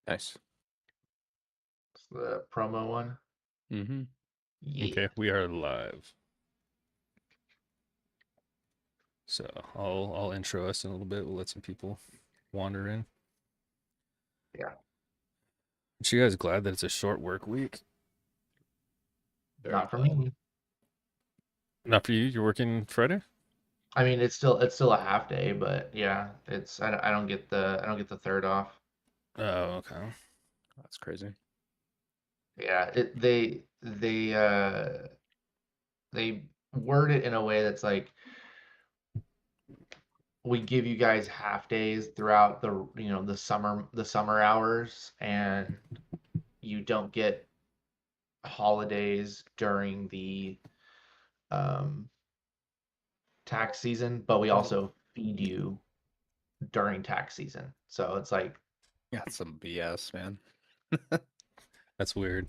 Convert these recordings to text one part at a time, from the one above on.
Nice. It's the promo one. Mm-hmm. Yeah. Okay, we are live. So I'll intro us in a little bit. We'll let some people wander in. Yeah. Aren't you guys glad that it's a short work week? Not for me. Not for you. You're working Friday. I mean, it's still a half day, but yeah, I don't get the third off. Oh, okay. That's crazy. Yeah, they word it in a way that's like we give you guys half days throughout the summer hours, and you don't get holidays during the um tax season, but we also feed you during tax season. So it's like, That's some BS, man. That's weird.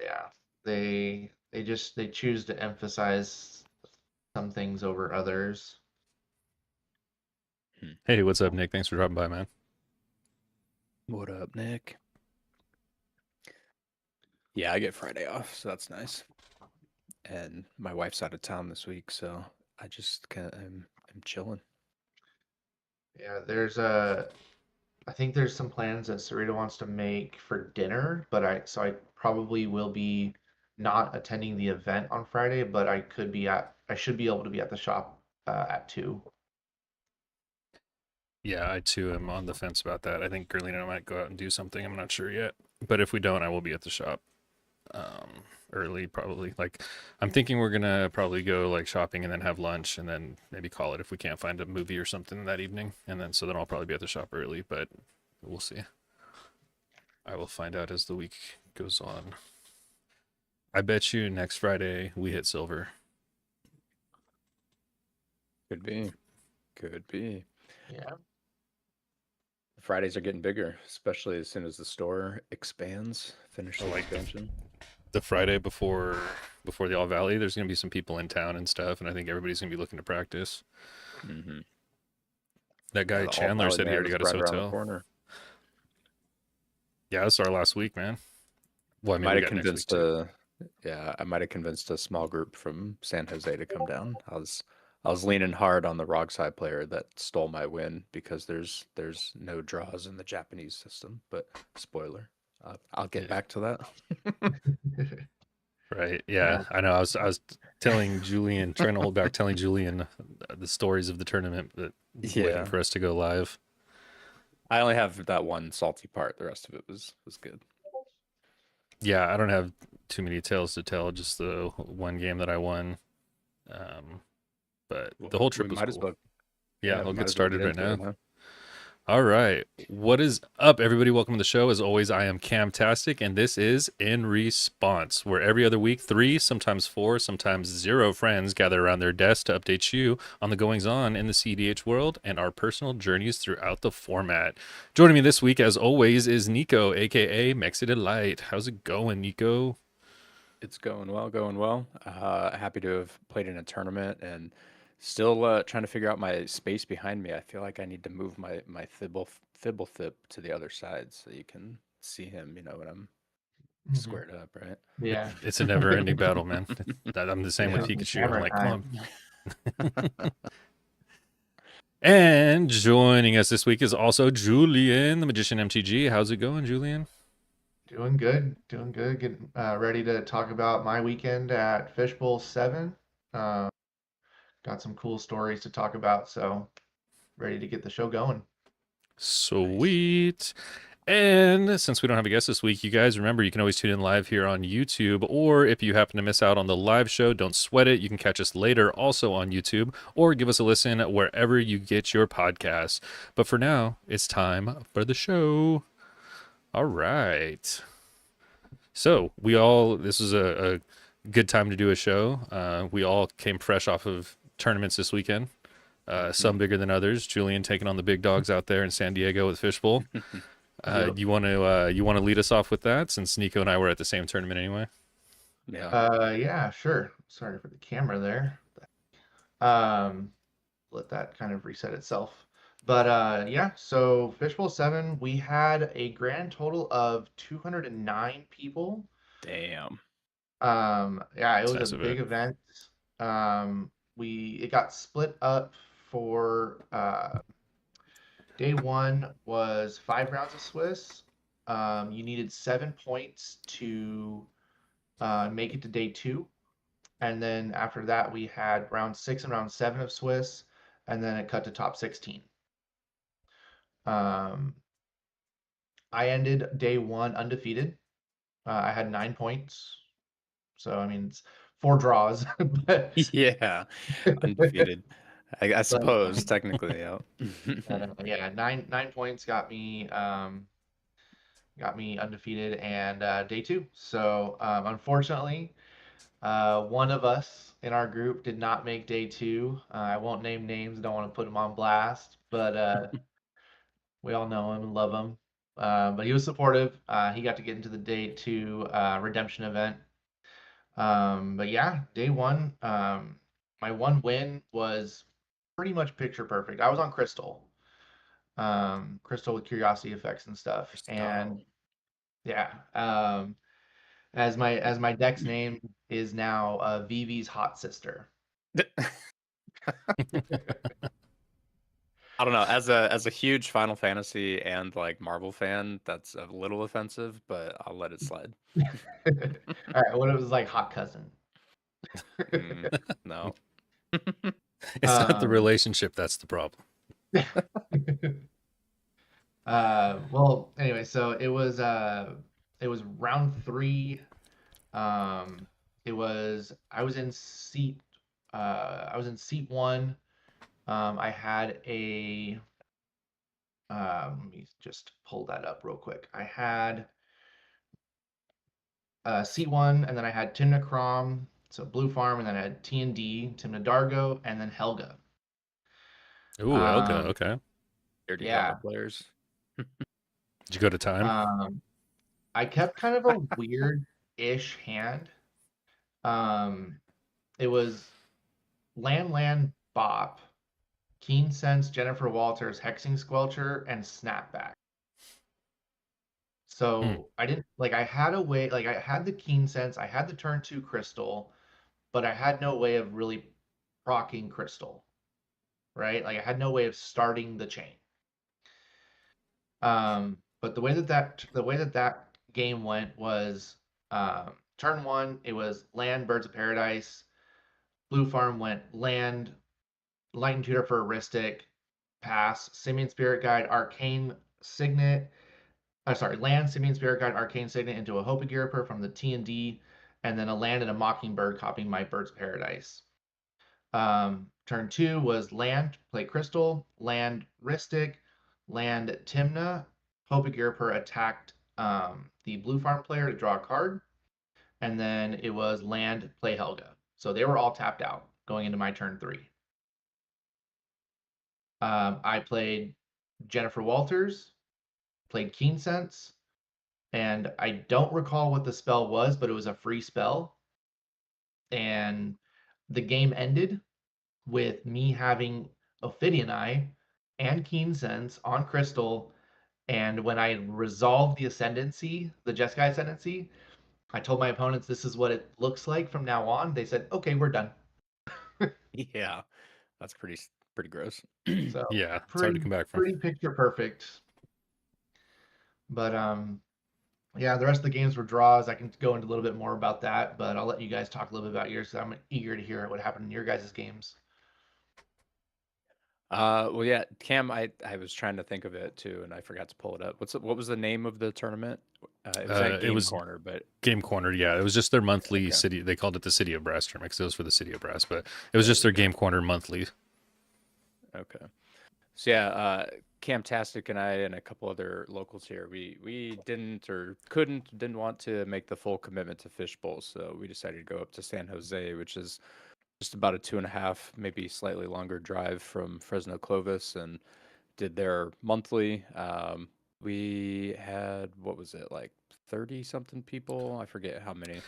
yeah, they choose to emphasize some things over others. Hey, what's up, Nick? Thanks for dropping by, man. What up, Nick? Yeah, I get Friday off, so that's nice. And my wife's out of town this week, so I just I'm chilling. Yeah, I think there's some plans that Sarita wants to make for dinner, but I probably will be not attending the event on Friday, but I should be able to be at the shop at 2. Yeah, I too am on the fence about that. I think Gurley and I might go out and do something. I'm not sure yet, but if we don't, I will be at the shop early, probably. Like, I'm thinking we're gonna probably go like shopping and then have lunch and then maybe call it if we can't find a movie or something that evening, and then so then I'll probably be at the shop early, but we'll see. I will find out as the week goes on. I bet you next Friday we hit silver. Could be. Could be. Yeah. Fridays are getting bigger, especially as soon as the store expands, finish the Like expansion. the Friday before the All Valley, there's gonna be some people in town and stuff, and I think everybody's gonna be looking to practice. Mm-hmm. That Yeah, guy the All Chandler Valley said he Mayor already is got his right around the hotel. corner. Yeah, this is our last week, man. Well, I mean, Might we have got next week convinced too. I might have convinced a small group from San Jose to come down. I was leaning hard on the Rockside player that stole my win because there's no draws in the Japanese system. But spoiler, I'll get Yeah. back to that. Right. Yeah. Yeah, I know. I was telling Julian, trying to hold back, telling Julian the stories of the tournament, but waiting Yeah, for us to go live. I only have that one salty part. The rest of it was good. Yeah, I don't have too many tales to tell. Just the one game that I won. Um, but Well, the whole we trip was might as cool. well Yeah, we I'll might get as well get started right into it, now. huh? All right. What is up, everybody? Welcome to the show. As always, I am Camtastic, and this is In Response, where every other week, 3, sometimes 4, sometimes 0 friends gather around their desk to update you on the goings on in the CDH world and our personal journeys throughout the format. Joining me this week, as always, is Nico, aka Mexi Light. How's it going, Nico? It's going well, going well. Happy to have played in a tournament and still trying to figure out my space behind me. I feel like I need to move my Thib to the other side so you can see him, when I'm Mhm. squared up, right? Yeah. It's a never-ending battle, man. I'm the same with Yeah. Pikachu. I'm Camera like, come time. on. And joining us this week is also Julian, the Magician MTG. How's it going, Julian? Doing good. Doing good. Getting ready to talk about my weekend at Fishbowl 7. Uh, got some cool stories to talk about, so ready to get the show going. Nice. Sweet. And since we don't have a guest this week, you guys remember you can always tune in live here on YouTube, or if you happen to miss out on the live show, don't sweat it. You can catch us later also on YouTube, or give us a listen wherever you get your podcasts. But for now, it's time for the show. All right. So this was a good time to do a show. We all came fresh off of tournaments this weekend. Some bigger than others. Julian taking on the big dogs out there in San Diego with Fishbowl. Yep. You want to lead us off with that, since Nico and I were at the same tournament anyway. Yeah. Yeah, sure. Sorry for the camera there. Um, Let that kind of reset itself. But yeah, so Fishbowl 7, we had a grand total of 209 people. Damn. Yeah, it It's a was a nice big event. event. It got split up for day one was 5 rounds of Swiss. You needed 7 points to make it to day two. And then after that, we had round six and round seven of Swiss, and then it cut to top 16. Um, I ended day one undefeated. I had 9 points. So, I mean, it's 4 draws, but, Yeah, undefeated. I but, suppose technically, yeah. yeah, nine points got me undefeated and day two. So, unfortunately, one of us in our group did not make day two. I won't name names, don't want to put him on blast, but we all know him and love him. But he was supportive. He got to get into the day two redemption event. But yeah, day one, my one win was pretty much picture perfect. I was on Crystal, Crystal with curiosity effects and stuff, Oh. and yeah, as my deck's name is now Vivi's hot sister. I don't know. As a huge Final Fantasy and like Marvel fan, that's a little offensive, but I'll let it slide. All right, what it was like hot cousin. Mm, no. It's not the um, relationship that's the problem. well, anyway, so it was round three. Um, it was I was in seat one. I had a let me just pull that up real quick. I had seat one, and then I had Timna Crom, so Blue Farm, and then I had T&D, Timna Dargo, and then Helga. Ooh, Elga. Um, Okay. Dirty Helga yeah. players. Did you go to time? Um, I kept kind of a weird-ish hand. Um, it was Land Bop, Keen Sense, Jennifer Walters, Hexing Squelcher, and Snapback. Hmm. So I didn't like I had a way like I had the Keen Sense, I had the turn two Crystal, but I had no way of really procking Crystal, right? Like I had no way of starting the chain. But the way that that game went was turn one, it was land, Birds of Paradise. Blue Farm went land, Lightning Tutor for Aristic, pass, Simian Spirit Guide, Arcane Signet. Sorry, land, Simian Spirit Guide, Arcane Signet into a Hopigyriper from the T&D, and then a land and a Mockingbird copying my Bird's Paradise. Turn two was land, play Crystal, land Ristic, land Timna. Hopigyriper attacked the blue farm player to draw a card, and then it was land, play Helga. So they were all tapped out going into my turn three. I played Jennifer Walters, played Keen Sense, and I don't recall what the spell was, but it was a free spell. And the game ended with me having Ophidian Eye and Keen Sense on Crystal. And when I resolved the ascendancy, the Jeskai ascendancy, I told my opponents this is what it looks like from now on. They said, okay, we're done. Yeah, that's pretty gross. So Yeah, it's hard to pretty come back from. pretty picture perfect. But yeah, the rest of the games were draws. I can go into a little bit more about that, but I'll let you guys talk a little bit about yours. I'm eager to hear what happened in your guys' games. Well, yeah, Cam, I was trying to think of it too, and I forgot to pull it up. What was the name of the tournament? It was at It Game was Corner, but Game Corner. Yeah, it was just their monthly okay, city. They called it the City of Brass tournament because it was for the City of Brass, but it was there just we their go. Game Corner monthly. Okay. So yeah, Camtastic and I and a couple other locals here, we didn't or didn't want to make the full commitment to Fishbowl, so we decided to go up to San Jose, which is just about a 2.5, maybe slightly longer drive from Fresno Clovis, and did their monthly. We had what was it like 30 something people? I forget how many.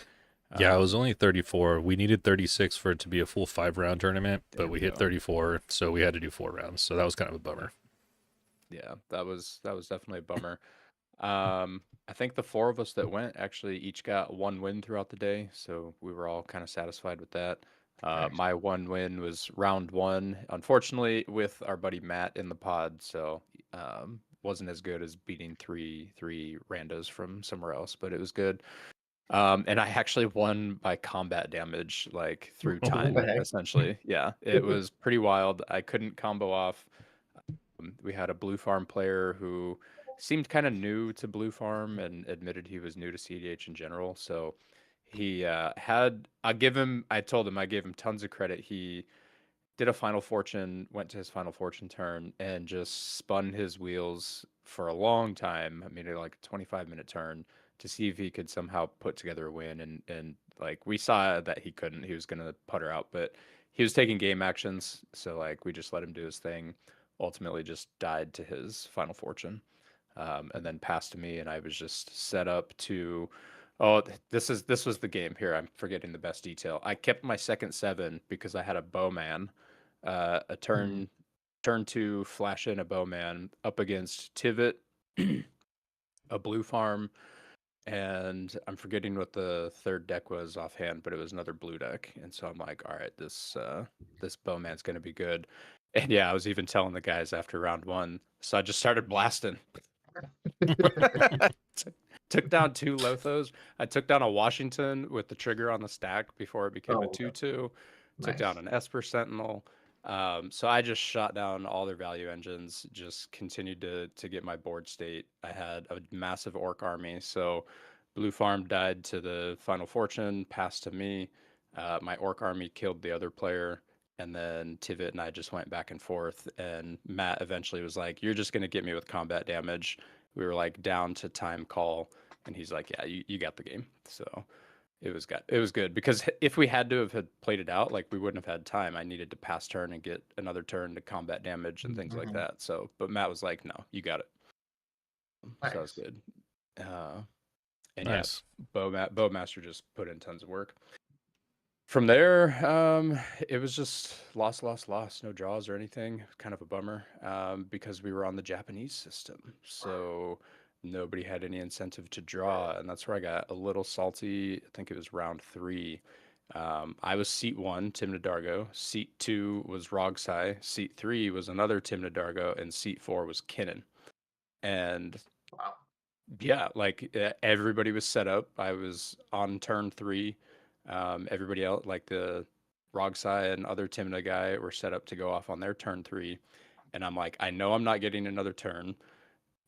Yeah, it was Um, only 34. We needed 36 for it to be a full 5 round tournament, there but we we hit go. 34, so we had to do 4 rounds. So that was kind of a bummer. Yeah, that was definitely a bummer. I think the four of us that went actually each got one win throughout the day, so we were all kind of satisfied with that. Nice. My one win was round one, unfortunately, with our buddy Matt in the pod, so wasn't as good as beating three randos from somewhere else, but it was good. And I actually won by combat damage, like through What the time, heck? essentially. Yeah, it was pretty wild. I couldn't combo off. We had a Blue Farm player who seemed kind of new to Blue Farm and admitted he was new to CDH in general. So he I told him, I gave him tons of credit. He did a Final Fortune, went to his Final Fortune turn, and just spun his wheels for a long time. I mean, like a 25-minute turn to see if he could somehow put together a win. And like we saw that he couldn't. He was gonna putter out, but he was taking game actions, so like we just let him do his thing. Ultimately, just died to his Final Fortune, and then passed to me, and I was just set up to. Oh, this was the game here. I'm forgetting the best detail. I kept my second seven because I had a bowman, a Mhm. turn two flash in a bowman up against Tivit, a blue farm, and I'm forgetting what the third deck was offhand, but it was another blue deck. And so I'm like, all right, this bowman's gonna be good. And yeah, I was even telling the guys after round one. So I just started blasting. Took down two Lothos. I took down a Washington with the trigger on the stack before it became a Oh, 2/2. Took down nice. an Esper Sentinel. So I just shot down all their value engines, just continued to get my board state. I had a massive orc army, so Blue Farm died to the Final Fortune, passed to me. My orc army killed the other player, and then Tivit and I just went back and forth. And Matt eventually was like, "You're just gonna get me with combat damage." We were like down to time call, and he's like, "Yeah, you got the game." So it was good because if we had to have had played it out, like we wouldn't have had time. I needed to pass turn and get another turn to combat damage and things like Mhm. that. So, but Matt was like, "No, you got it." So that was Nice. good. Uh, and yeah, Nice. Bowmaster just put in tons of work. From there, it was just lost, no draws or anything. Kind of a bummer, because we were on the Japanese system, so nobody had any incentive to draw, and that's where I got a little salty. I think it was round three. I was seat one, Tim Nadargo. Seat two was Rogsai. Seat three was another Tim Nadargo, and seat four was Kinnan. And Wow. yeah, like everybody was set up. I was on turn three. Everybody else, like the Rogsai and other Timna guy, were set up to go off on their turn three. And I'm like, I know I'm not getting another turn.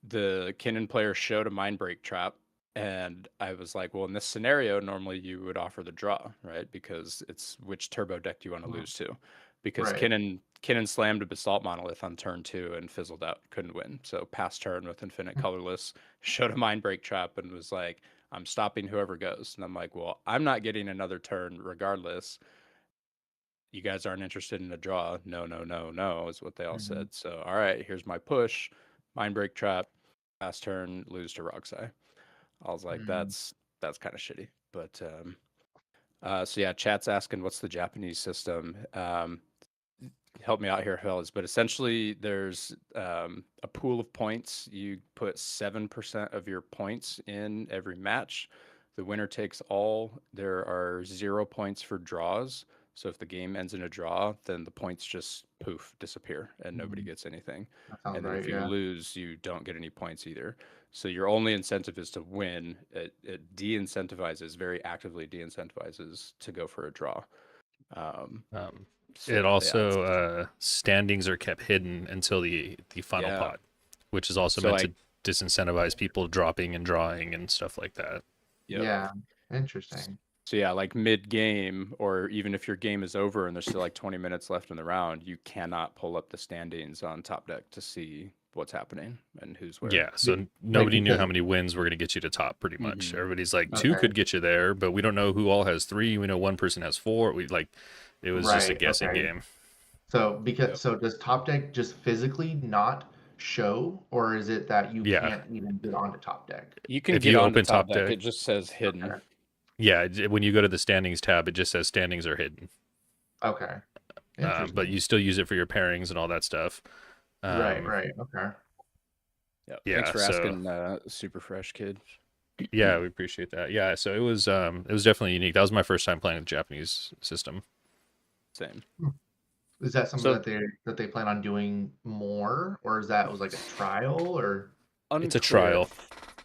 The Kinnan player showed a mind break trap. And I was like, well, in this scenario, normally you would offer the draw, right? Because it's which turbo deck do you want to Mhm. lose to? Because Right. Kinnan slammed a Basalt Monolith on turn two and fizzled out, couldn't win. So pass turn with Infinite Colorless, showed a Mind Break trap and was like, I'm stopping whoever goes. And I'm like, well, I'm not getting another turn regardless. You guys aren't interested in a draw. No, no, no, no, is what they all Mhm. said. So, all right, here's my push. Mind Break trap, pass turn, lose to Roxai. I was like, Mhm. that's kind of shitty. But so yeah, chat's asking what's the Japanese system. Help me out here, fellas. But essentially, there's a pool of points. You put 7% of your points in every match. The winner takes all. There are 0 points for draws. So if the game ends in a draw, then the points just poof disappear and nobody Mhm. gets anything. That sounds And then if right. you Yeah. lose, you don't get any points either. So your only incentive is to win. It de-incentivizes, very actively de-incentivizes to go for a draw. Um, Um, it so yeah, also standings are kept hidden until the final yeah. pot, which is also So meant to like, disincentivize people dropping and drawing and stuff like that. yep. Yeah. Interesting. So yeah, like mid game, or even if your game is over and there's still like 20 minutes left in the round, you cannot pull up the standings on top deck to see what's happening and who's where. Yeah, so Like nobody knew because how many wins were going to get you to top. Pretty much, Hmm. everybody's like two okay. could get you there, but we don't know who all has three. We know one person has four. We like it was just a Right. guessing Okay. game. So because Yep. so does Top Deck just physically not show, or is it that you Yeah, can't even get onto Top Deck? You can if get you on the open top top deck. deck, It just says hidden. Okay. yeah, when you go to the standings tab, it just says standings are hidden. Okay. But Interesting. you still use it for your pairings and all that stuff. Right. Um, Right. Okay. Yeah. Thanks Yeah, for so asking, Super Fresh Kid. yeah, we appreciate that. Yeah, so it was definitely unique. That was my first time playing the Japanese system. Same. Is that something So that they plan on doing more, or is that was like a trial, or It's a unclear. It trial.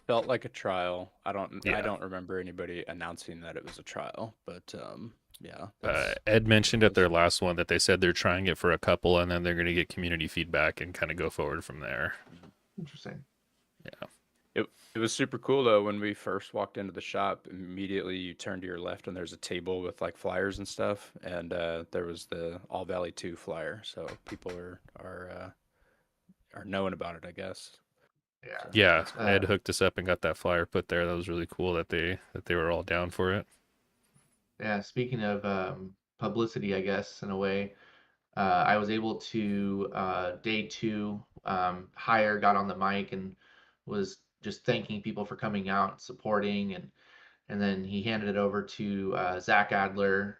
felt like a trial. I Yeah. don't remember anybody announcing that it was a trial, but yeah, Ed that's mentioned what it at was. their last one that they said they're trying it for a couple and then they're going to get community feedback and kind of go forward from there. interesting? Yeah. It was super cool though when we first walked into the shop. Immediately you turn to your left and there's a table with like flyers and stuff, and there was the All Valley 2 flyer. So people are knowing about it, I guess. Yeah. So Yeah, that's cool. Ed hooked us up and got that flyer put there. That was really cool that they were all down for it. Yeah. Speaking of publicity, I guess in a way, I was able to day two hire got on the mic and was just thanking people for coming out and supporting, and then he handed it over to Zach Adler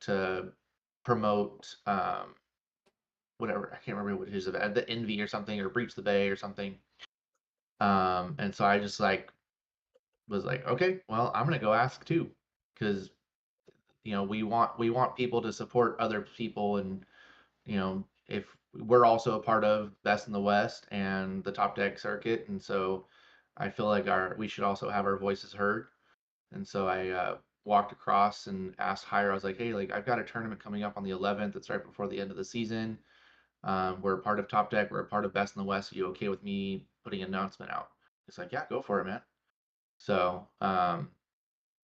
to promote whatever, I can't remember what his event, the Envy or something, or Breach the Bay or something. And so I just like was like, okay, well, I'm gonna go ask too, because we want people to support other people, and if we're also a part of Best in the West and the Top Deck circuit, and so I feel like our we should also have our voices heard. And so I walked across and asked Hire. I was like, hey, like I've got a tournament coming up on the 11th. It's right before the end of the season. We're a part of Top Deck. We're a part of Best in the West. Are you okay with me putting an announcement out? He's like, yeah, go for it, man. So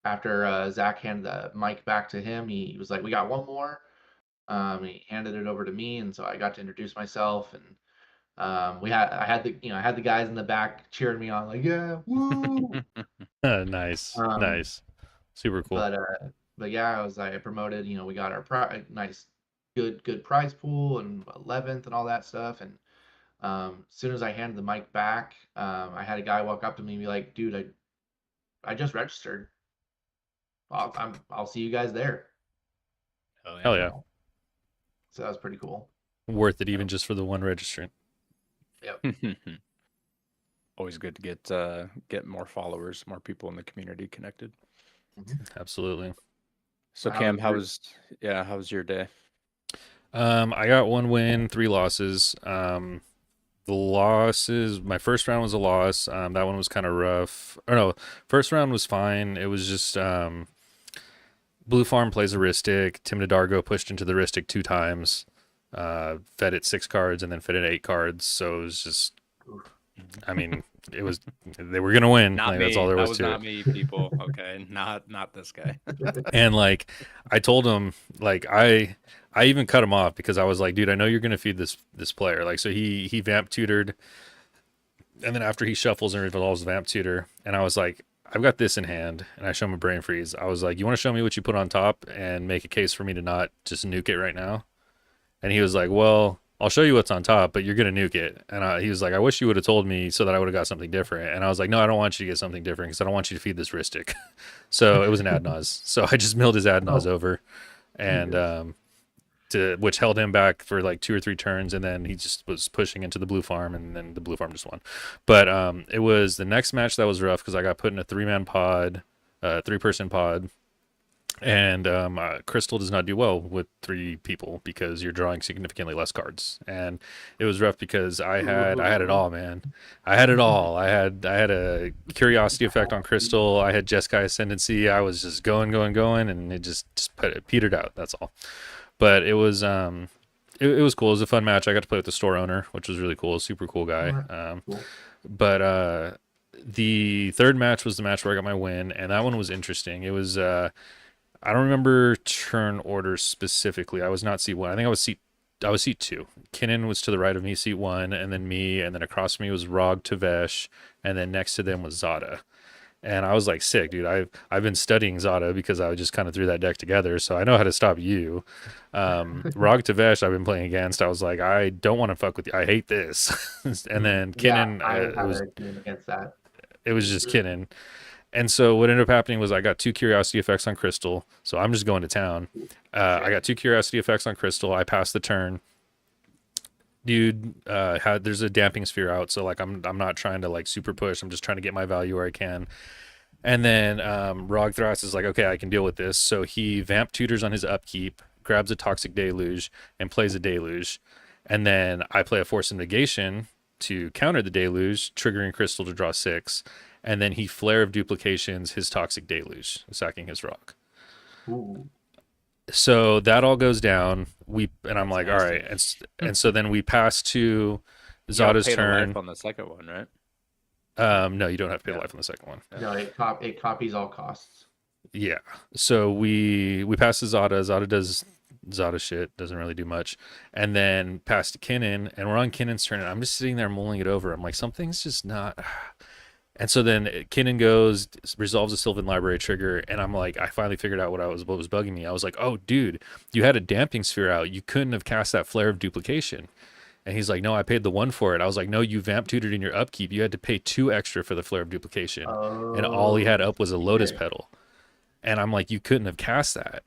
after Zach handed the mic back to him, he was like, we got one more. He handed it over to me, and so I got to introduce myself, and I had the guys in the back cheering me on, like, yeah, woo. Nice, Um, nice, super cool. but yeah, I promoted. We got our nice, good prize pool and 11th and all that stuff. And as soon as I handed the mic back, I had a guy walk up to me and be like, "Dude, I just registered. I'll see you guys there." Oh Hell yeah. yeah, So, so that was pretty cool. worth it even Yep. just for the one registrant. Yep. Always good to get more followers, more people in the community connected. Mhm. Absolutely. So How Cam, was your? how was your day? I got one win, three losses. The losses, my first round was a loss. That one was kind of rough. Or no, first round was fine. It was just Blue Farm plays a Ristic. Tim Nadargo pushed into the Ristic 2 times. Fed it 6 cards and then fed it 8 cards. So it was just, I mean, it was they were gonna win. Not Like that's all me. there That was was to not it. me, people. Okay, not this guy. And like I told him, like I even cut him off because I was like, dude, I know you're gonna feed this player. Like so he vamp tutored, and then after he shuffles and revolves vamp tutor, and I was like, I've got this in hand, and I show him a brain freeze. I was like, you want to show me what you put on top and make a case for me to not just nuke it right now? And he was like, well, I'll show you what's on top, but you're gonna nuke it. And he was like, I wish you would have told me so that I would have got something different. And I was like, no, I don't want you to get something different because I don't want you to feed this Ristic. So it was an Adnaz. So I just milled his Adnaz Oh, over, and Jesus. which held him back for like 2 or 3 turns, and then he just was pushing into the blue farm, and then the blue farm just won. But it was the next match that was rough because I got put in a 3-man pod, 3-person pod, and Crystal does not do well with 3 people because you're drawing significantly less cards, and it was rough because I had it all, man. I had it all. I had a curiosity effect on Crystal. I had Jeskai ascendancy. I was just going, and it just petered out. That's all. But it was it was cool. It was a fun match. I got to play with the store owner, which was really cool. Super cool guy. Alright, cool. But the third match was the match where I got my win, and that one was interesting. It was I don't remember turn orders specifically. I was not seat 1. I think I was seat 2. Kinnan was to the right of me, seat 1, and then me, and then across from me was Rog Tavesh, and then next to them was Zada. And I was like, sick, dude. I've been studying Zada because I just kind of threw that deck together, so I know how to stop you. Rog Tavesh, I've been playing against. I was like, I don't want to fuck with you. I hate this. And then Yeah, Kinnan, I have a team against that. it was just Kinnan. And so what ended up happening was I got 2 curiosity effects on Crystal, so I'm just going to town. I got 2 curiosity effects on Crystal. I passed the turn. dude there's a damping sphere out, so like I'm not trying to like super push. I'm just trying to get my value where I can. And then Rogthras is like, okay, I can deal with this. So he vamp tutors on his upkeep, grabs a Toxic Deluge, and plays a Deluge. And then I play a Force of Negation to counter the Deluge, triggering Crystal to draw 6. And then he Flare of Duplications his Toxic Deluge, sacking his rock. Ooh. So that all goes down. And I'm That's like, all nasty. right. And so then we pass to You gotta Zada's pay the life turn. on the second one, right? No, you don't have to pay the Yeah. life on the second one. No, it copies all costs. Yeah. So we pass to Zada. Zada does Zada shit, doesn't really do much. And then pass to Kinnan, and we're on Kinnan's turn, and I'm just sitting there mulling it over. I'm like, something's just not. And so then Kinnan goes, resolves a Sylvan Library trigger, and I'm like, I finally figured out what was bugging me. I was like, oh, dude, you had a damping sphere out. You couldn't have cast that Flare of Duplication. And he's like, no, I paid the 1 for it. I was like, no, you vamp tutored in your upkeep. You had to pay 2 extra for the Flare of Duplication. And all he had Oh, up was a Lotus shit. Petal. And I'm like, you couldn't have cast that.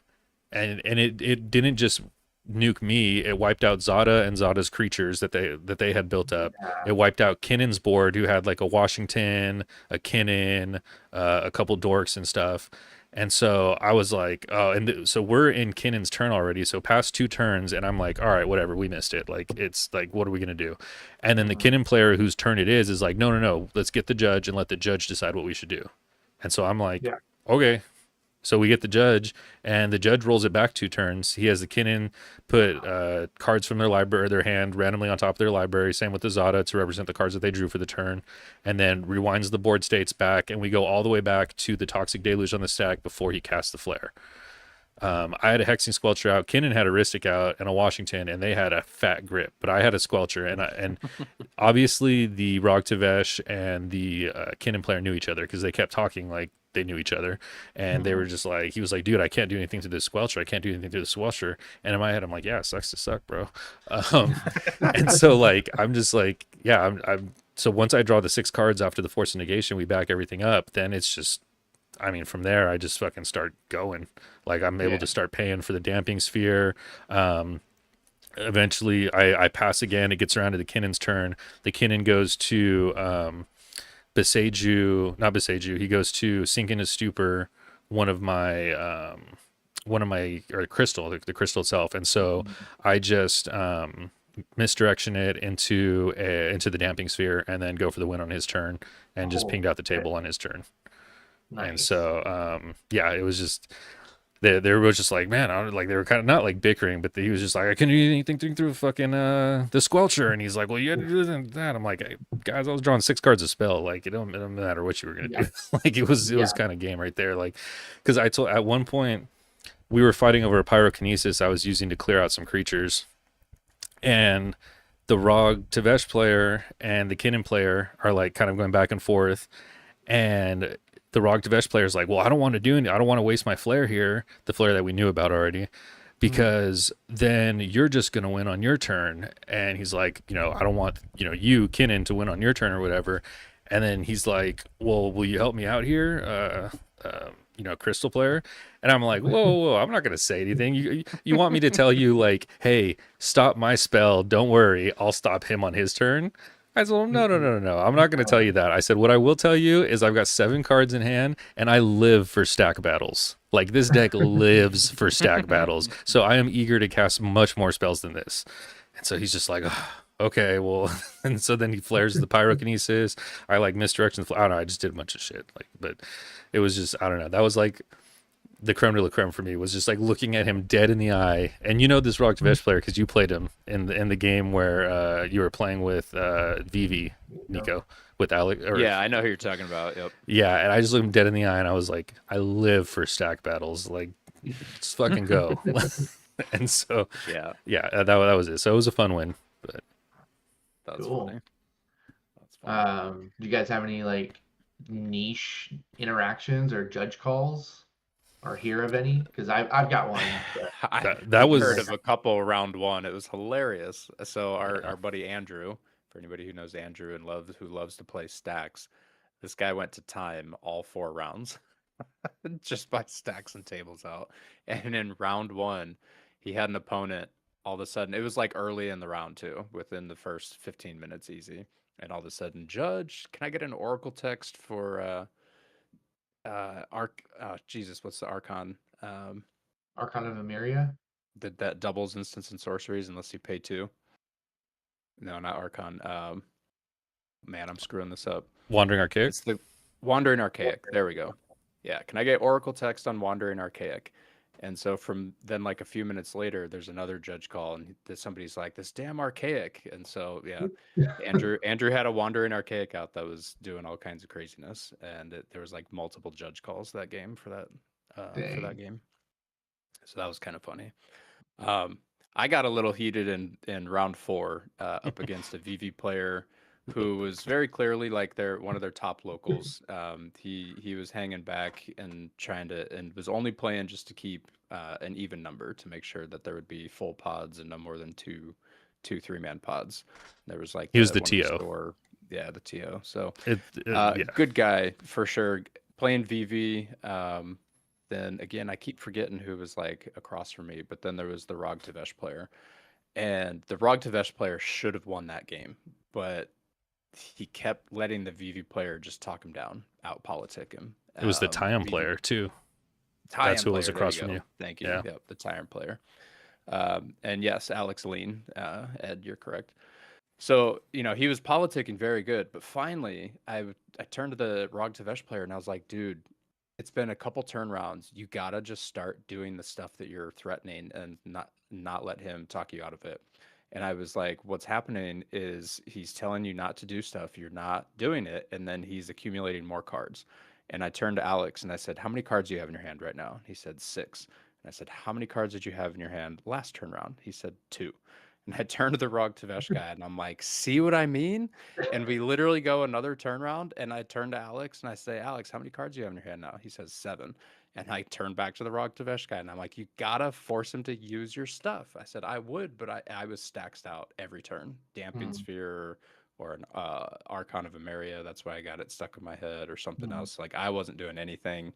And it didn't just nuke me. It wiped out Zada and Zada's creatures that they had built up. Yeah. It wiped out Kinnan's board, who had like a Washington, a Kinnan, a couple dorks and stuff. And so I was like, oh, so we're in Kinnan's turn already. So past 2 turns, and I'm like, all right, whatever, we missed it. Like, it's like, what are we gonna do? And then the Mhm. Kinnan player whose turn it is like, no, no, no, let's get the judge and let the judge decide what we should do. And so I'm like, Yeah. okay. So we get the judge, and the judge rolls it back 2 turns. He has the Kinnan put cards from their library, their hand, randomly on top of their library. Same with the Zada to represent the cards that they drew for the turn, and then rewinds the board states back, and we go all the way back to the Toxic Deluge on the stack before he casts the Flare. I had a Hexing Squelcher out. Kinnan had a Ristic out and a Washington, and they had a fat grip. But I had a Squelcher, and obviously the Rog Tavesh and the Kinnan player knew each other because they kept talking like they knew each other, and they were just like, he was like, dude, I can't do anything to this Squelcher. I can't do anything to this Squelcher. And in my head, I'm like, yeah, sucks to suck, bro. And so like, I'm just like, yeah, I'm. So once I draw the 6 cards after the Force of Negation, we back everything up. Then it's just, I mean, from there, I just fucking start going. Like, I'm able Yeah. to start paying for the damping sphere. Eventually, I pass again. It gets around to the Kinnan's turn. The Kinnan goes to not Beseju. He goes to Sink into Stupor, one of my or crystal, the crystal itself. And so I just misdirection it into the damping sphere, and then go for the win on his turn, and just pinged out the table on his turn. Nice. And so yeah, it was just they were just like, man, I was like, they were kind of not like bickering, but he was just like, I couldn't do anything through fucking the Squelcher, and he's like, well, you had to do this and that. I'm like, hey, guys, I was drawing 6 cards of spell. Like, it don't matter what you were gonna Yeah. do. Like, it was Yeah. kind of game right there. Like, because I told at one point we were fighting over a pyrokinesis I was using to clear out some creatures, and the Rog Tavesh player and the Kinnan player are like kind of going back and forth, and the Rog Tavesh player is like, well, I don't want to waste my flare here, the flare that we knew about already, because then you're just going to win on your turn. And he's like, I don't want, you, Kinnan, to win on your turn or whatever. And then he's like, well, will you help me out here? Crystal player. And I'm like, whoa, I'm not going to say anything. You want me to tell you like, hey, stop my spell. Don't worry. I'll stop him on his turn. I said, well, no. I'm not going to tell you that. I said, what I will tell you is I've got 7 cards in hand, and I live for stack battles. Like, this deck lives for stack battles. So I am eager to cast much more spells than this. And so he's just like, oh, okay, well, and so then he flares the pyrokinesis. I like misdirection. I don't know. I just did a bunch of shit. Like, but it was just, I don't know. That was like the creme de la creme for me, was just like looking at him dead in the eye. And this Rock Tavesh player because you played him in the game where you were playing with Vivi, Nico, with Alec. Yeah, I know who you're talking about. Yep. Yeah, and I just looked him dead in the eye, and I was like, I live for stack battles. Like, let's fucking go. And so, Yeah, that was it. So it was a fun win. But that was Cool. funny. That's funny. Do you guys have any like niche interactions or judge calls, or hear of any? Because I've got one. But that was heard of a couple round 1. It was hilarious. So our buddy Andrew, for anybody who knows Andrew and who loves to play stacks, this guy went to time all 4 rounds just by stacks and tables out. And in round 1, he had an opponent all of a sudden, it was like early in the round too, within the first 15 minutes, easy. And all of a sudden, Judge, can I get an Oracle text for Arc? Jesus, what's the Archon? Archon of Emeria. That doubles instants and sorceries unless you pay 2. No, not Archon. Man, I'm screwing this up. Wandering Archaic. It's the Wandering Archaic. There we go. Yeah, can I get Oracle text on Wandering Archaic? And so from then, like a few minutes later, there's another judge call, and somebody's like, "This damn Archaic." And so yeah, Andrew had a Wandering Archaic out that was doing all kinds of craziness, and there was like multiple judge calls that game for that game. So that was kind of funny. I got a little heated in round 4 up against a VV player who was very clearly like one of their top locals. He was hanging back and was only playing just to keep an even number to make sure that there would be full pods and no more than two 3-man pods. There was like He was the one of TO. store, yeah, the TO. So Yeah. good guy for sure. Playing VV. Then again, I keep forgetting who was like across from me, but then there was the Rog Tavesh player. And the Rog Tavesh player should have won that game, but he kept letting the VV player just talk him down, out politic him. It was the Tyam player too. That's who was across from you. Thank you. Yeah. Yep, the Tyam player. And yes, Alex Lean, Ed, you're correct. So, he was politicking very good, but finally I turned to the Rog Tavesh player and I was like, dude, it's been a couple turnarounds. You gotta just start doing the stuff that you're threatening and not let him talk you out of it. And I was like, what's happening is he's telling you not to do stuff. You're not doing it. And then he's accumulating more cards. And I turned to Alex and I said, how many cards do you have in your hand right now? He said 6. And I said, how many cards did you have in your hand last turn round? He said 2. And I turned to the Rog Tavesh guy and I'm like, see what I mean? And we literally go another turnaround. And I turn to Alex and I say, Alex, how many cards do you have in your hand now? He says 7. And I turn back to the Rog Tavesh guy and I'm like, you gotta force him to use your stuff. I said, I would, but I was stacked out every turn. Damping Sphere or an Archon of Emeria. That's why I got it stuck in my head or something else. Like I wasn't doing anything.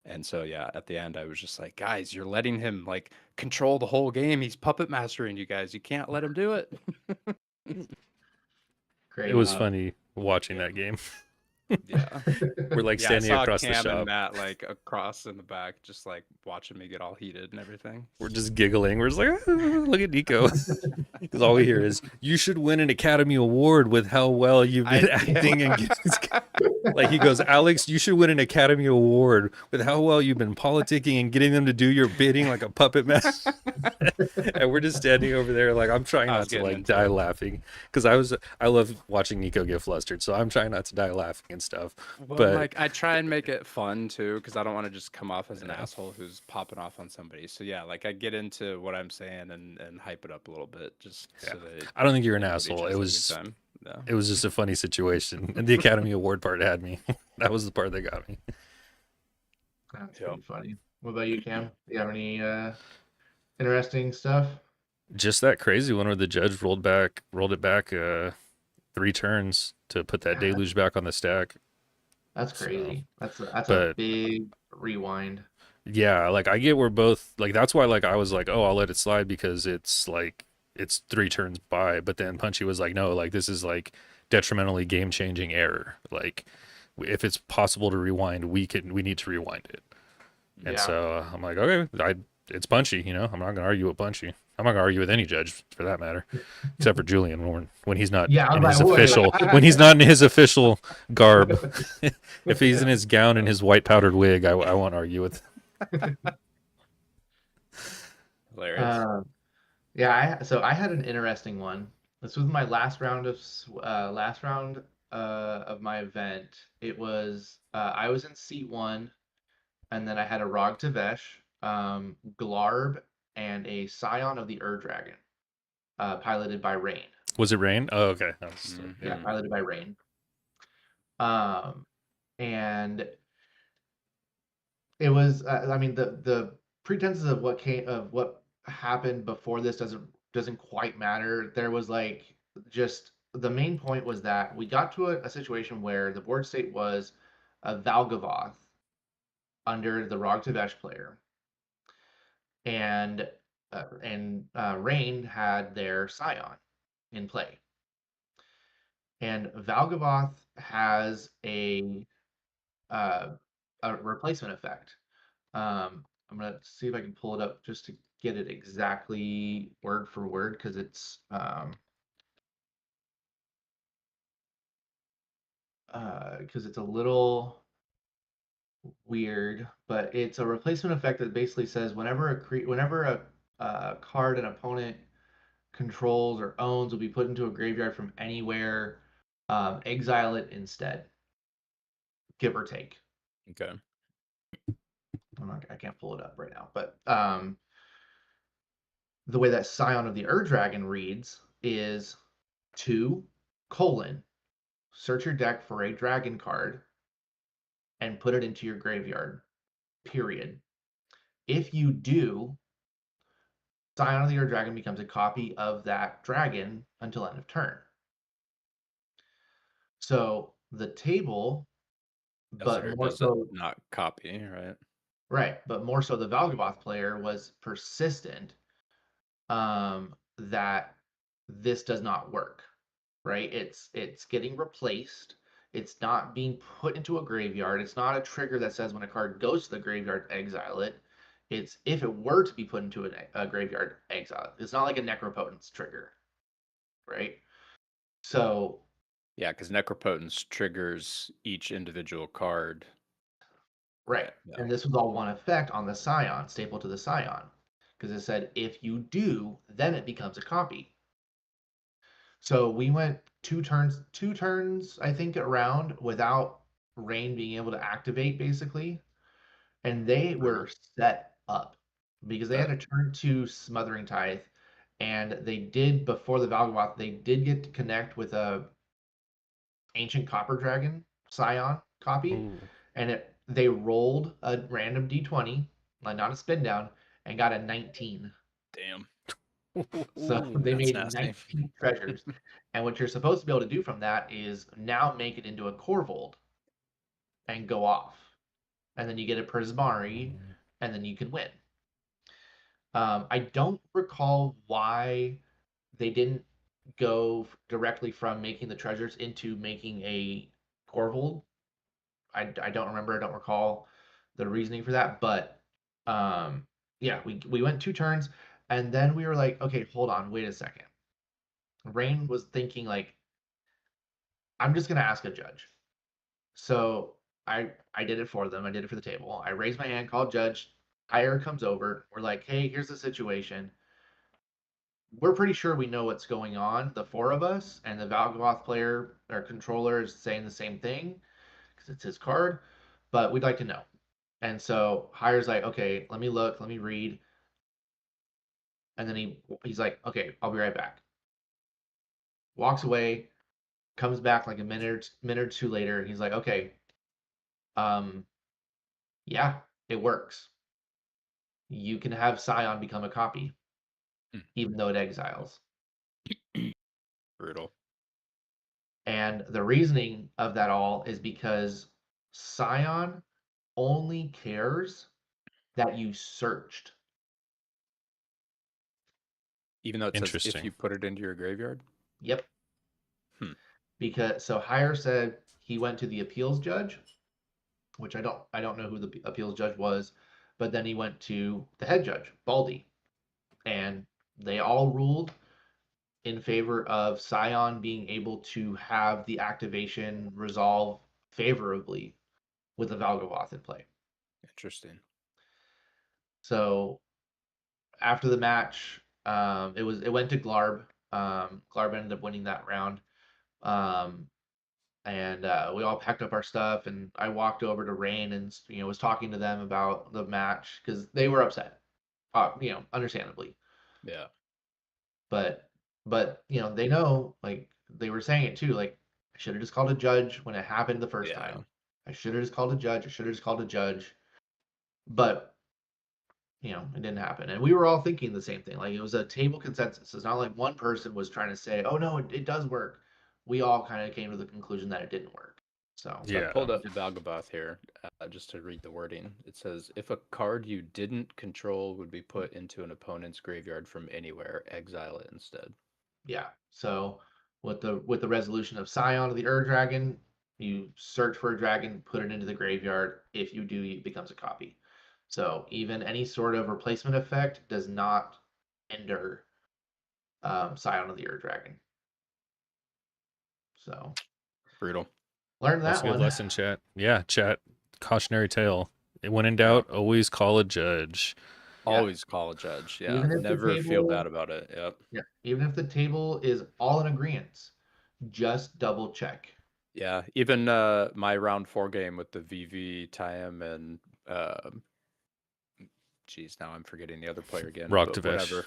And so, yeah, at the end, I was just like, guys, you're letting him like control the whole game. He's puppet mastering you guys. You can't let him do it. Great. It was funny watching that game. Yeah. We're like Yeah, standing I saw across the Cam shop. and Matt like across in the back, just like watching me get all heated and everything. We're just giggling. We're just like, "Ah, look at Nico." Because all we hear is, you should win an Academy Award with how well you've been acting. And like he goes, Alex, you should win an Academy Award with how well you've been politicking and getting them to do your bidding like a puppet master. And we're just standing over there like, I'm trying not to like die laughing because I love watching Nico get flustered, so I'm trying not to die laughing and stuff. Well, but like I try and make it fun too, because I don't want to just come off as an asshole who's popping off on somebody. So yeah, like I get into what I'm saying and hype it up a little bit, just so that I don't think you're an everybody asshole. just It has a was good time. Yeah. it was just a funny situation, and the Academy Award part had me. That was the part that got me. That's pretty funny. What about you, Cam? Do you have any interesting stuff? Just that crazy one where the judge rolled it back 3 turns to put that deluge back on the stack. That's crazy. That's a but- big rewind. Yeah, like I get where both like that's why like I was like, oh, I'll let it slide because it's like it's 3 turns by. But then Punchy was like, no, like this is like detrimentally game changing error. Like if it's possible to rewind, we need to rewind it. And so I'm like, okay, it's Punchy, you know. I'm not gonna argue with Punchy. I'm not gonna argue with any judge for that matter, except for Julian when he's not in his official when he's not in his official garb. If he's in his gown and his white powdered wig, I won't argue with. Hilarious. So I had an interesting one. This was my last round of my event. It was I was in seat 1, and then I had a Rog Tavesh, Glarb, and a Scion of the Ur-Dragon, piloted by Rain. Was it Rain? Oh, okay. Yeah, piloted by Rain. And it was I mean the pretenses of what happened before this doesn't quite matter. There was like just the main point was that we got to a situation where the board state was a Valgavoth under the Rog Tavesh player, and Rain had their Scion in play. And Valgavoth has uh, a replacement effect. I'm gonna see if I can pull it up just to get it exactly word for word because it's a little weird, but it's a replacement effect that basically says whenever a card an opponent controls or owns will be put into a graveyard from anywhere, exile it instead, give or take. Okay. I can't pull it up right now, but the way that Scion of the Ur-Dragon reads is 2 colon search your deck for a dragon card and put it into your graveyard. Period. If you do, Scion of the Ur-Dragon becomes a copy of that dragon until end of turn. So the table, Does it but or more does it so, not copy, right? right, but more so the Valgaboth player was persistent that this does not work, right? It's getting replaced. It's not being put into a graveyard. It's not a trigger that says when a card goes to the graveyard, exile it. It's if it were to be put into a graveyard, exile it. It's not like a Necropotence trigger, right? So, Yeah, because Necropotence triggers each individual card. right. Right. Yeah. And this was all one effect on the Scion, staple to the Scion. Because it said if you do, then it becomes a copy. So we went two turns, I think, around without Rain being able to activate, basically, and they Brutal. were set up because they had That a turn 2 Smothering Tithe, and they did before the Valgaboth. They did get to connect with a Ancient Copper Dragon Scion copy, Ooh. and they rolled a random d20, like not a spin down, and got a 19. damn. So Ooh. they That's made nasty. 19 treasures. And what you're supposed to be able to do from that is now make it into a Corvold and go off. And then you get a Prismari, and then you can win. I don't recall why they didn't go directly from making the treasures into making a Corvold. I don't remember. I don't recall the reasoning for that. But um, yeah, we went 2 turns, and then we were like, okay, hold on, wait a second. Rain was thinking like, I'm just gonna ask a judge. So I did it for them. I did it for the table. I raised my hand, called judge. Hire comes over. We're like, hey, here's the situation. We're pretty sure we know what's going on, the 4 of us, and the Valgavoth player or controller is saying the same thing because it's his card, but we'd like to know. And so Hire's like, okay, let me look, let me read. And then he's like, okay, I'll be right back. Walks away, comes back like a minute or two later. He's like, okay, um, yeah, it works. You can have Scion become a copy, Hmm. even though it exiles. Brutal. And the reasoning of that all is because Scion only cares that you searched. Even though it says if Interesting. you put it into your graveyard. Yep. Hmm. Because so Hire said he went to the appeals judge, which I don't know who the appeals judge was, but then he went to the head judge, Baldy, and they all ruled in favor of Scion being able to have the activation resolve favorably with the Valgavoth in play. Interesting. So after the match, it went to Glarb. Glarb ended up winning that round. Um, and we all packed up our stuff, and I walked over to Rain and was talking to them about the match because they were upset, understandably. Yeah. But they know, like they were saying it too, like I should have just called a judge when it happened the first Yeah. time. I should have just called a judge. I should have just called a judge. But it didn't happen. And we were all thinking the same thing. Like it was a table consensus. It's not like one person was trying to say, "Oh no, it does work." We all kind of came to the conclusion that it didn't work. So So I Yeah. pulled up Valgaboth here just to read the wording. It says, if a card you didn't control would be put into an opponent's graveyard from anywhere, exile it instead. yeah. So with the resolution of Scion of the Ur Dragon, you search for a dragon, put it into the graveyard. If you do, it becomes a copy. So even any sort of replacement effect does not hinder Scion of the Ur Dragon. So Brutal. learn That's that a good one. lesson, chat. Yeah, chat. Cautionary tale. When in Yeah. doubt, always call a judge. Yeah. Always call a judge. Yeah. Even if the Never feel table, bad about it. Yep. yeah, even if the table is all in agreement, just double check. Yeah. Even my round 4 game with the VV, Tyam, and geez, now I'm forgetting the other player again, Rock but Tavesh.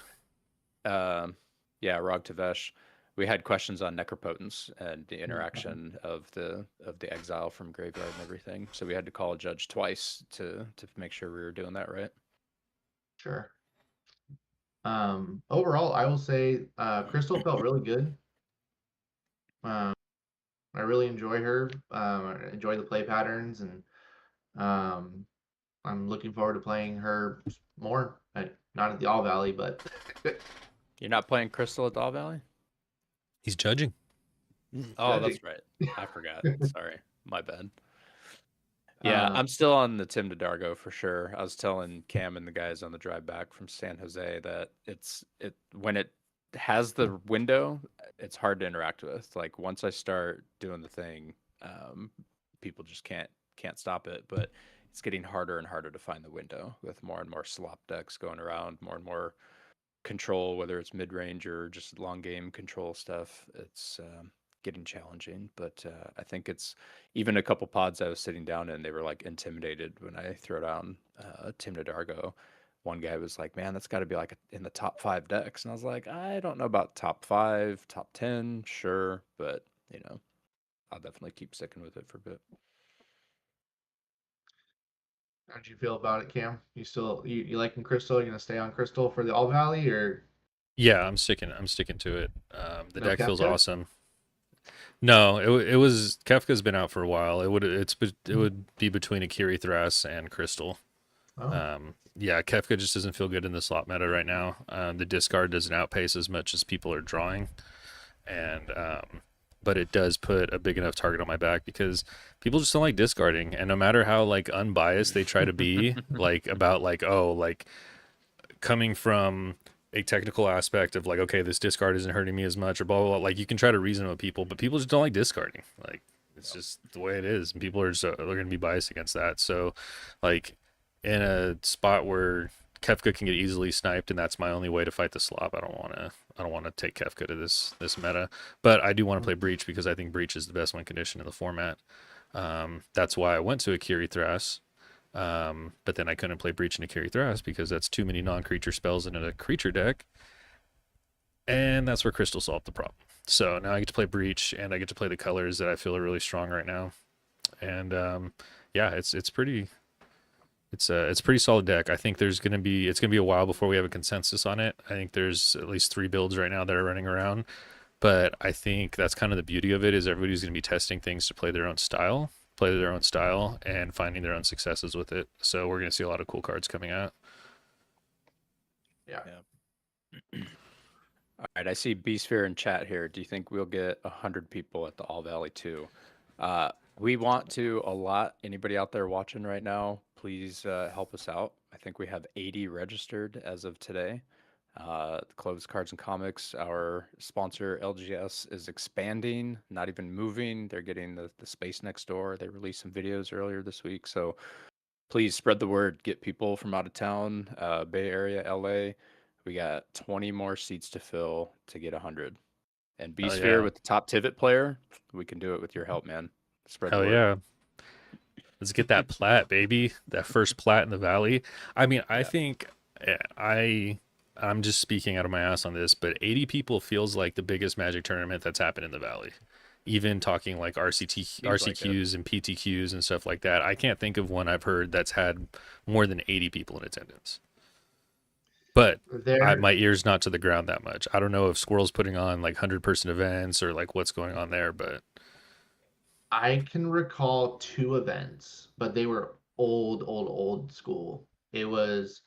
whatever. Yeah, Rog Tavesh. We had questions on Necropotence and the interaction of the exile from graveyard and everything. So we had to call a judge twice to make sure we were doing that right. Sure. Overall, I will say Crystal felt really good. Um, I really enjoy her. I enjoy the play patterns, and um, I'm looking forward to playing her more. Not at the All Valley, but You're not playing Crystal at Doll Valley? He's judging. Oh, judging. that's right. I forgot. Sorry. My bad. Yeah, Um, I'm still on the Tim DeDargo for sure. I was telling Cam and the guys on the drive back from San Jose that it when it has the window, it's hard to interact with. Like once I start doing the thing, people just can't stop it. But it's getting harder and harder to find the window with more and more slop decks going around, more and more control, whether it's mid range or just long game control stuff. It's getting challenging, but I think it's even a couple pods I was sitting down in, they were like intimidated when I throw down Tim Dargo. One guy was like, "Man, that's got to be like in the top 5 decks," and I was like, "I don't know about top 5, top 10, sure, but I'll definitely keep sticking with it for a bit." how'd you feel about it, Cam? You liking Crystal? You gonna stay on Crystal for the All Valley or Yeah, I'm sticking to it. The no deck feels Kafka? awesome. No, it was Kefka's been out for a while. It would be between Akiri Thras and Crystal. Oh, Yeah, Kefka just doesn't feel good in the slot meta right now. The discard doesn't outpace as much as people are drawing, and but it does put a big enough target on my back because people just don't like discarding, and no matter how like unbiased they try to be, like about like oh like coming from a technical aspect of like okay this discard isn't hurting me as much or blah blah blah. Like you can try to reason with people, but people just don't like discarding. Like it's just the way it is, and people are just they're going to be biased against that. So like in a spot where Kefka can get easily sniped, and that's my only way to fight the slop. I don't want to take Kefka to this meta, but I do want to play Breach because I think Breach is the best win condition in the format. That's why I went to Akiri Thras. But then I couldn't play Breach and Akiri Thras because that's too many non-creature spells in a creature deck, and that's where Crystal solved the problem. So now I get to play Breach, and I get to play the colors that I feel are really strong right now, and yeah, it's pretty. It's a pretty solid deck. I think it's gonna be a while before we have a consensus on it. I think there's at least 3 builds right now that are running around, but I think that's kind of the beauty of it is everybody's gonna be testing things to play their own style, and finding their own successes with it. So we're gonna see a lot of cool cards coming out. yeah. All right, I see B Sphere in chat here. Do you think we'll get 100 people at the All Valley too? We want to a lot. Anybody out there watching right now, please help us out. I think we have 80 registered as of today. Clovis Cards and Comics, our sponsor LGS, is expanding, not even moving. They're getting the space next door. They released some videos earlier this week. So please spread the word. Get people from out of town, Bay Area, LA. We got 20 more seats to fill to get 100. And B Hell Sphere yeah. with the top Tivit player, we can do it with your help, man. Spread the Hell word. yeah. Let's get that plat, baby. That first plat in the valley. I mean, I Yeah. think I'm just speaking out of my ass on this, but 80 people feels like the biggest Magic tournament that's happened in the valley. Even talking like Seems like it. RCQs and PTQs and stuff like that. I can't think of one I've heard that's had more than 80 people in attendance. But my ear's not to the ground that much. I don't know if Squirrel's putting on like 100-person events or like what's going on there, but I can recall two events, but they were old school. There was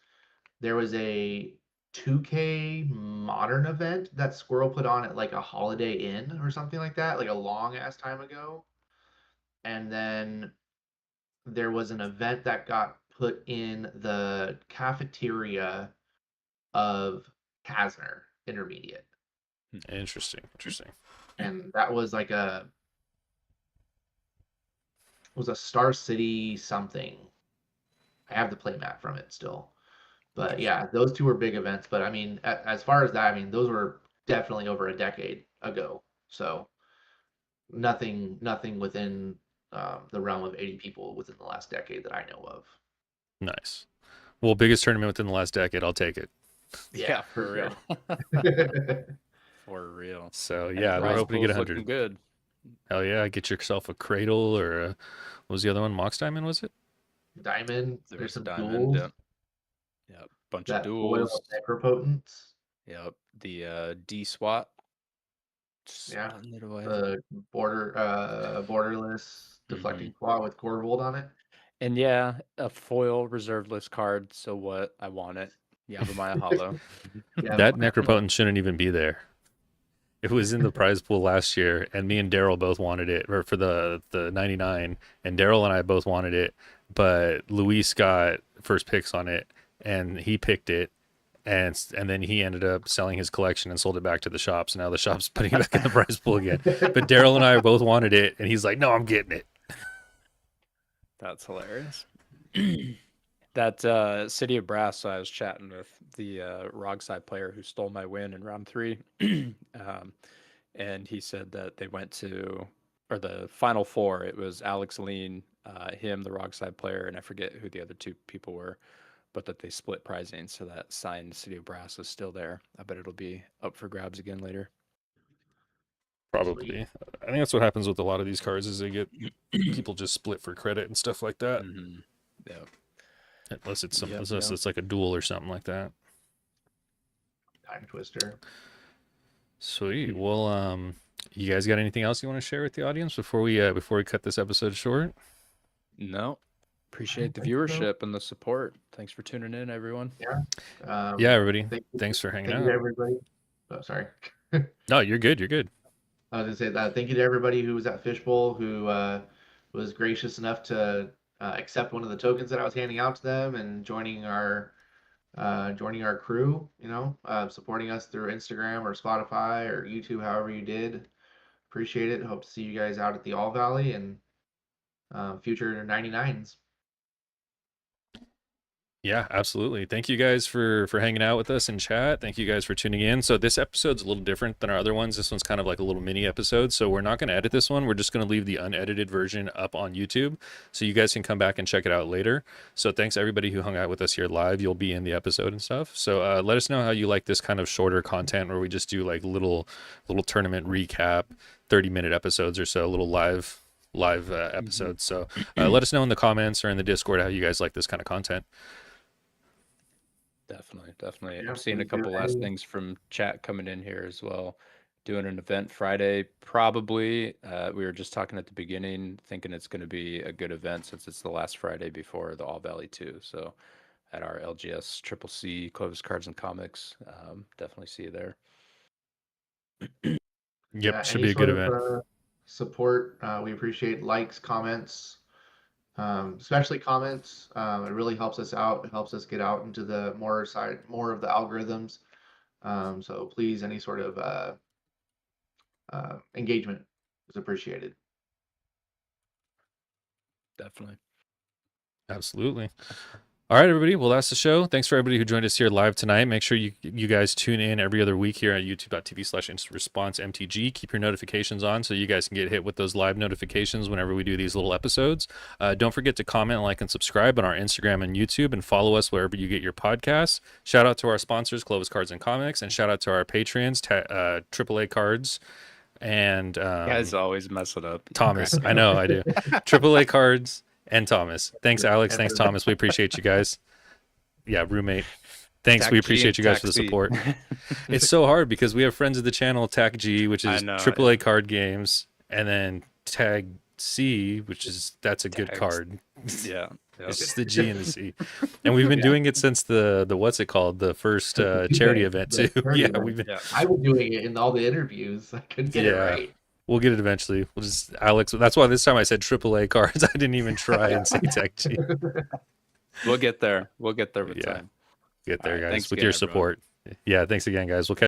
a 2K modern event that Squirrel put on at like a Holiday Inn or something like that, like a long ass time ago. And then there was an event that got put in the cafeteria of Kasner Intermediate. Interesting. And that was like a was a Star City something. I have the playmat from it still. But yeah, those two were big events. But I mean, as far as that, I mean, those were definitely over a decade ago. So nothing within the realm of 80 people within the last decade that I know of. Nice. Well, biggest tournament within the last decade. I'll take it. Yeah, for for real. sure. For real. So And yeah, the we're prize hoping to get pool's looking 100. good. Hell yeah, get yourself a cradle or what was the other one? Mox Diamond, was it? Diamond, There there's was a some diamond. duels. Yep. Yep. Bunch of That foil duels. of necropotence. Yep. The D SWAT. Yeah. Spun it away. The borderless deflecting claw with Corvold on it. And yeah, a foil reserve list card. So what? I want it. Yavimaya Hollow. Yeah, That Necropotent shouldn't even be there. It was in the prize pool last year, and me and Daryl both wanted it, or for the 99, and Daryl and I both wanted it, but Luis got first picks on it, and he picked it, and then he ended up selling his collection and sold it back to the shops. Now the shop's putting it back in the prize pool again. But Daryl and I both wanted it, and he's like, "No, I'm getting it." That's hilarious. That City of Brass, I was chatting with the Rogside player who stole my win in round 3. And he said that they went to, or the final 4, it was Alex Lean, him, the Rogside player, and I forget who the other 2 people were, but that they split prizing, so that signed City of Brass is still there. I bet it'll be up for grabs again later. Probably. Sweet. I think that's what happens with a lot of these cards is they get people just split for credit and stuff like that. Mm-hmm. Yeah. Unless it's Yep, unless yep. it's like a duel or something like that. Time Twister. Sweet. Well, you guys got anything else you want to share with the audience before we cut this episode short? No. Appreciate the think so. viewership and the support. Thanks for tuning in, everyone. Yeah, everybody. Thanks for hanging Thank you to out. everybody. Oh, sorry. No, you're good. You're good. I was gonna say that. Thank you to everybody who was at Fishbowl who was gracious enough to accept one of the tokens that I was handing out to them and joining our crew. You know, supporting us through Instagram or Spotify or YouTube, however you did. Appreciate it. Hope to see you guys out at the All Valley and future 99s. Yeah, absolutely. Thank you guys for hanging out with us in chat. Thank you guys for tuning in. So this episode's a little different than our other ones. This one's kind of like a little mini episode. So we're not going to edit this one. We're just going to leave the unedited version up on YouTube so you guys can come back and check it out later. So thanks everybody who hung out with us here live. You'll be in the episode and stuff. So let us know how you like this kind of shorter content where we just do like little tournament recap, 30-minute episodes or so, little live episodes. So let us know in the comments or in the Discord how you guys like this kind of content. Definitely. Yeah, I'm seeing a please do couple last any- things from chat coming in here as well. Doing an event Friday, probably. We were just talking at the beginning, thinking it's going to be a good event since it's the last Friday before the All Valley 2. So at our LGS Triple C Clovis Cards and Comics, definitely see you there. Yep, should any be a good sort of, event. Support. We appreciate likes, comments, especially comments. It really helps us out. It helps us get out into the more of the algorithms. So please, any sort of engagement is appreciated. Definitely. Absolutely. All right, everybody. Well, that's the show. Thanks for everybody who joined us here live tonight. Make sure you guys tune in every other week here at youtube.tv/InstantResponseMTG. Keep your notifications on so you guys can get hit with those live notifications whenever we do these little episodes. Don't forget to comment, like, and subscribe on our Instagram and YouTube, and follow us wherever you get your podcasts. Shout out to our sponsors, Clovis Cards and Comics, and shout out to our Patreons, AAA Cards, and You guys always mess it up. Thomas. I know, I do. AAA Cards and Thomas. Thanks, Alex. Thanks, Thomas. We appreciate you guys. Yeah, roommate. Thanks. We appreciate you guys for the support. It's so hard because we have friends of the channel, TAC G, which is AAA card games, and then Tag C, which is that's a good Tags. card. Yeah. Yep. It's just the G and the C, and we've been doing it since the what's it called, the first charity event too. Yeah, we've been. Yeah. I was doing it in all the interviews. I couldn't get it Yeah. right. We'll get it eventually. We'll just Alex. That's why this time I said AAA cards. I didn't even try and say Tech G. We'll get there. We'll get there with Yeah. time. Get there, All right, guys, thanks with again, your everyone. support. Yeah, thanks again, guys. We'll catch